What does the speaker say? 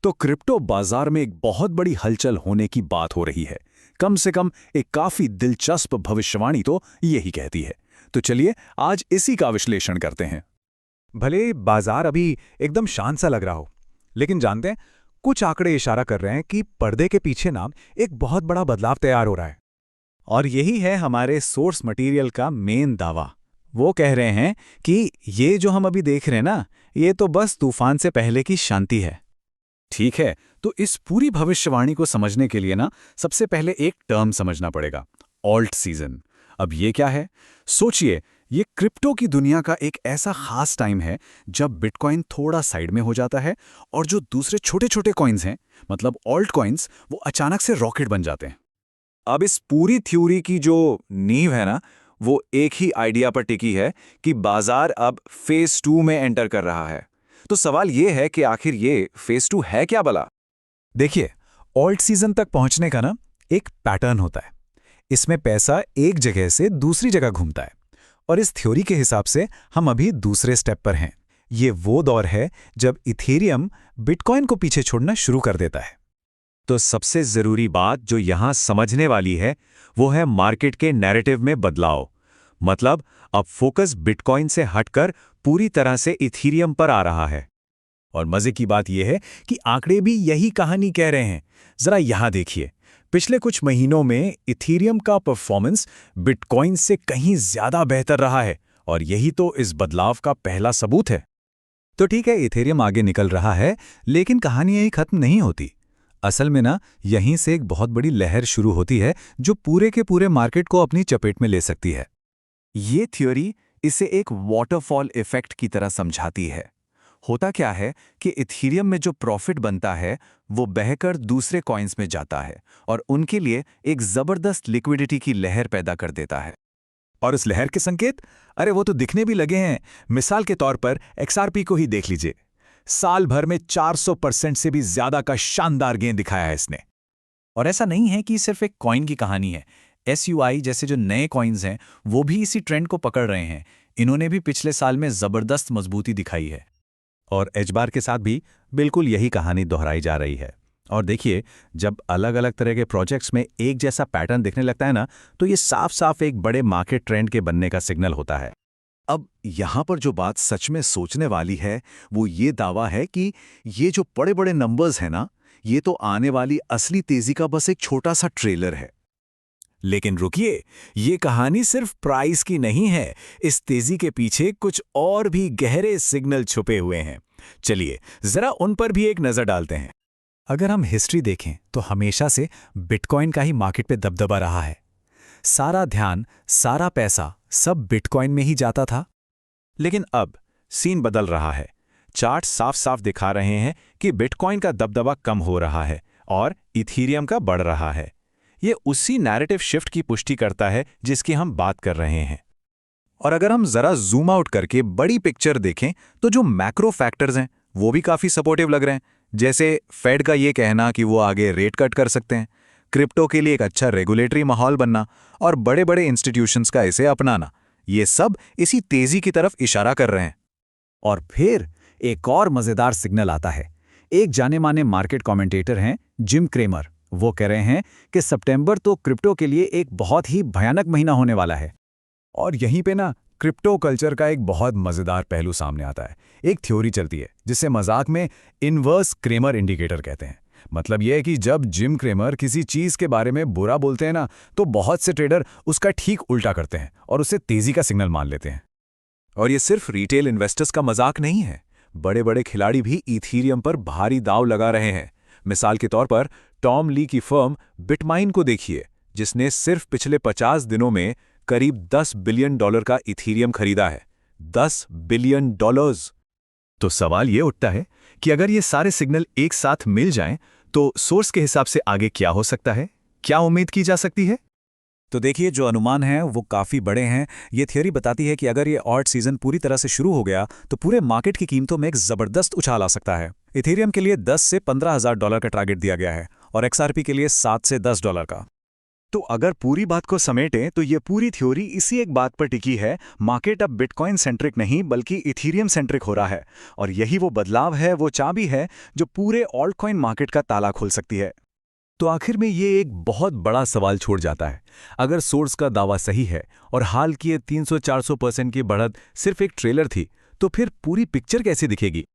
तो क्रिप्टो बाजार में एक बहुत बड़ी हलचल होने की बात हो रही है। कम से कम एक काफी दिलचस्प भविष्यवाणी तो यही कहती है। तो चलिए आज इसी का विश्लेषण करते हैं। भले बाजार अभी एकदम शांत सा लग रहा हो, लेकिन जानते हैं कुछ आंकड़े इशारा कर रहे हैं कि पर्दे के पीछे ना एक बहुत बड़ा बदलाव तैयार हो रहा है। और यही है हमारे सोर्स मटेरियल का मेन दावा। वो कह रहे हैं कि ये जो हम अभी देख रहे हैं ना, ये तो बस तूफान से पहले की शांति है। ठीक है, तो इस पूरी भविष्यवाणी को समझने के लिए ना सबसे पहले एक टर्म समझना पड़ेगा, ऑल्ट सीजन। अब ये क्या है? सोचिए, ये क्रिप्टो की दुनिया का एक ऐसा खास टाइम है जब बिटकॉइन थोड़ा साइड में हो जाता है और जो दूसरे छोटे छोटे कॉइन्स हैं, मतलब ऑल्ट कॉइन्स, वो अचानक से रॉकेट बन जाते हैं। अब इस पूरी थ्योरी की जो नींव है ना, वो एक ही आइडिया पर टिकी है कि बाजार अब फेज 2 में एंटर कर रहा है। तो सवाल ये है कि आखिर ये फेज 2 है क्या भला? देखिए, ऑल्ट सीजन तक पहुंचने का ना एक पैटर्न होता है। इसमें पैसा एक जगह से दूसरी जगह घूमता है, और इस थ्योरी के हिसाब से हम अभी दूसरे स्टेप पर हैं। ये वो दौर है जब इथेरियम बिटकॉइन को पीछे छोड़ना शुरू कर देता है। तो सबसे जरूरी बात जो यहां समझने वाली है वो है मार्केट के नैरेटिव में बदलाव। मतलब अब फोकस बिटकॉइन से हटकर पूरी तरह से इथेरियम पर आ रहा है। और मजे की बात यह है कि आंकड़े भी यही कहानी कह रहे हैं। जरा यहां देखिए, पिछले कुछ महीनों में इथेरियम का परफॉर्मेंस बिटकॉइन से कहीं ज्यादा बेहतर रहा है, और यही तो इस बदलाव का पहला सबूत है। तो ठीक है, इथेरियम आगे निकल रहा है, लेकिन कहानी यही खत्म नहीं होती। असल में ना यहीं से एक बहुत बड़ी लहर शुरू होती है जो पूरे के पूरे मार्केट को अपनी चपेट में ले सकती है। ये थ्योरी इसे एक वाटरफॉल इफेक्ट की तरह समझाती है। होता क्या है कि इथेरियम में जो प्रॉफिट बनता है वो बहकर दूसरे कॉइन्स में जाता है और उनके लिए एक जबरदस्त लिक्विडिटी की लहर पैदा कर देता है। और इस लहर के संकेत, अरे वो तो दिखने भी लगे हैं। मिसाल के तौर पर XRP को ही देख लीजिए। साल भर में 400% से भी ज्यादा का शानदार गेन दिखाया है इसने। और ऐसा नहीं है कि सिर्फ एक कॉइन की कहानी है। SUI जैसे जो नए कॉइन्स हैं वो भी इसी ट्रेंड को पकड़ रहे हैं। इन्होंने भी पिछले साल में जबरदस्त मजबूती दिखाई है। और एचबार के साथ भी बिल्कुल यही कहानी दोहराई जा रही है। और देखिए, जब अलग अलग तरह के प्रोजेक्ट्स में एक जैसा पैटर्न दिखने लगता है ना, तो ये साफ साफ एक बड़े मार्केट ट्रेंड के बनने का सिग्नल होता है। अब यहां पर जो बात सच में सोचने वाली है वो ये दावा है कि ये जो बड़े बड़े नंबर्स हैं ना, ये तो आने वाली असली तेजी का बस एक छोटा सा ट्रेलर है। लेकिन रुकिए, ये कहानी सिर्फ प्राइस की नहीं है। इस तेजी के पीछे कुछ और भी गहरे सिग्नल छुपे हुए हैं। चलिए जरा उन पर भी एक नजर डालते हैं। अगर हम हिस्ट्री देखें तो हमेशा से बिटकॉइन का ही मार्केट पे दबदबा रहा है। सारा ध्यान, सारा पैसा सब बिटकॉइन में ही जाता था। लेकिन अब सीन बदल रहा है। चार्ट साफ साफ दिखा रहे हैं कि बिटकॉइन का दबदबा कम हो रहा है और इथेरियम का बढ़ रहा है। ये उसी नैरेटिव शिफ्ट की पुष्टि करता है जिसकी हम बात कर रहे हैं। और अगर हम जरा जूम आउट करके बड़ी पिक्चर देखें तो जो मैक्रो फैक्टर्स हैं वो भी काफी सपोर्टिव लग रहे हैं। जैसे फेड का ये कहना कि वो आगे रेट कट कर सकते हैं, क्रिप्टो के लिए एक अच्छा रेगुलेटरी माहौल बनना और बड़े बड़े इंस्टीट्यूशंस का इसे अपनाना, ये सब इसी तेजी की तरफ इशारा कर रहे हैं। और फिर एक और मजेदार सिग्नल आता है। एक जाने माने मार्केट कमेंटेटर हैं जिम क्रेमर। वो कह रहे हैं कि सितंबर तो क्रिप्टो के लिए एक बहुत ही भयानक महीना होने वाला है। और यहीं पे ना क्रिप्टो कल्चर का एक बहुत मजेदार पहलू सामने आता है। एक थ्योरी चलती है जिसे मजाक में इनवर्स क्रेमर इंडिकेटर कहते हैं। मतलब यह है कि जब जिम क्रेमर किसी चीज के बारे में बुरा बोलते हैं ना, तो बहुत से ट्रेडर उसका ठीक उल्टा करते हैं और उसे तेजी का सिग्नल मान लेते हैं। और ये सिर्फ रिटेल इन्वेस्टर्स का मजाक नहीं है। बड़े बड़े खिलाड़ी भी इथेरियम पर भारी दाव लगा रहे हैं। मिसाल के तौर पर टॉम ली की फर्म बिटमाइन को देखिए, जिसने सिर्फ पिछले 50 दिनों में करीब $10 बिलियन का इथेरियम खरीदा है। $10 बिलियन। तो सवाल ये उठता है कि अगर ये सारे सिग्नल एक साथ मिल जाएं, तो सोर्स के हिसाब से आगे क्या हो सकता है? क्या उम्मीद की जा सकती है? तो देखिए, जो अनुमान हैं वो काफ़ी बड़े हैं। ये थ्योरी बताती है कि अगर ये ऑल्ट सीजन पूरी तरह से शुरू हो गया तो पूरे मार्केट की कीमतों में एक ज़बरदस्त उछाल आ सकता है। इथेरियम के लिए $10 से $15,000 का टारगेट दिया गया है और XRP के लिए $7 से $10 का। तो अगर पूरी बात को समेटें तो ये पूरी थ्योरी इसी एक बात पर टिकी है, मार्केट अब बिटकॉइन सेंट्रिक नहीं बल्कि इथीरियम सेंट्रिक हो रहा है। और यही वो बदलाव है, वो चाबी है जो पूरे ऑल्टकॉइन मार्केट का ताला खोल सकती है। तो आखिर में ये एक बहुत बड़ा सवाल छोड़ जाता है। अगर सोर्स का दावा सही है और हाल की ये 300-400% की बढ़त सिर्फ एक ट्रेलर थी, तो फिर पूरी पिक्चर कैसे दिखेगी?